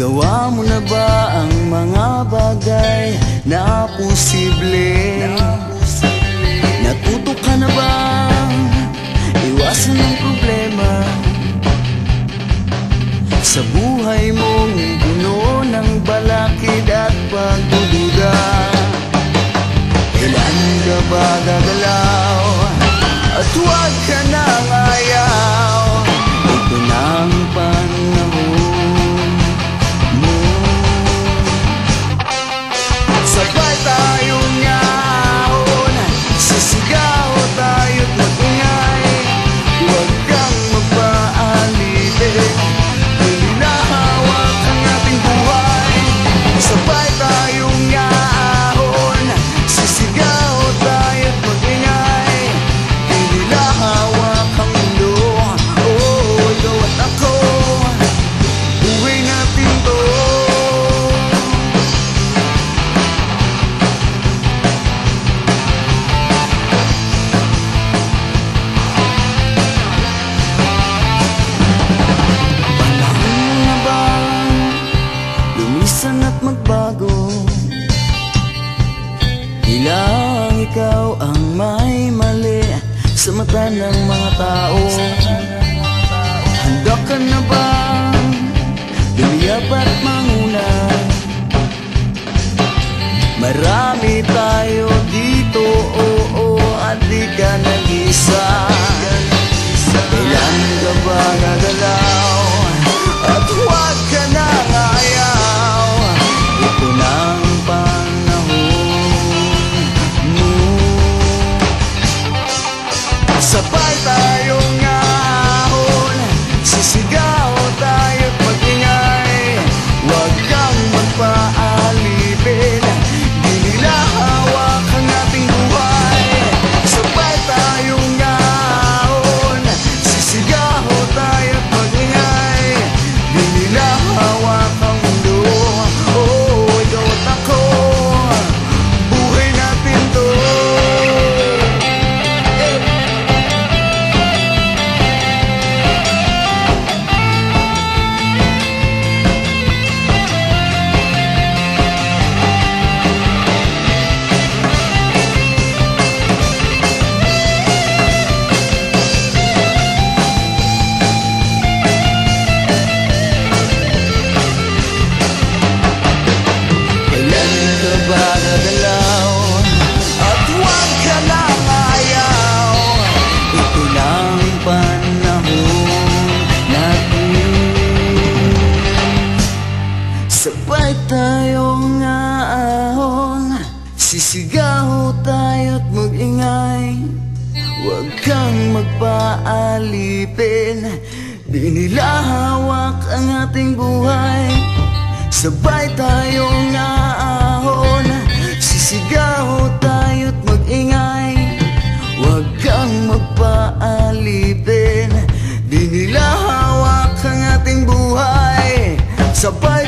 Nagawa mo na ba ang mga bagay na posible? Natuto ka na ba iwasan ang problema sa buhay mong puno ng balakid at pagdududa? Kailan ka ba gagalaw at huwag ka nang ayaw? Ito na ang panahon mo. Sabay tayong ngaon, sisigaw tayo't mag-ingay. Huwag kang magpaalipin, hinahawak ang ating buhay. Sabay tayong ngaon, sisigaw tayo't mag-ingay. Hindi lahawak ang mundo, oh, ikaw at ako, buhay natin to. Panahon na ba lumisan at magbago? Ilang ikaw ang may mali sa mata ng mga tao. Handa ka na ba lumiyap at manguna? Marami tayo dito, oo, at di ka nag-isa. Kailan ka ba gagalaw at huwag ka nang ayaw? Ito na ang panahon mo. Sabay tayong ngahon, sisigaw tayo't mag-ingay. Huwag kang magpaalipin, di nila hawak ang ating buhay. Sabay tayong ngahon, sisigaw tayo't mag-ingay. Di nila hawak ang mundo, oh, ikaw at ako, buhay natin to. Kailan ka ba gagalaw at huwag ka nang ayaw? Ito lang panahon natin. Sabay tayong ngaahon, sisigaw tayo't mag-ingay. Huwag kang magpaalipin, di nila hawak ang ating buhay. Sabay tayong naahon, sisigaw tayo't mag-ingay. Huwag kang magpaalipin, di nila hawak ang ating buhay. Sabay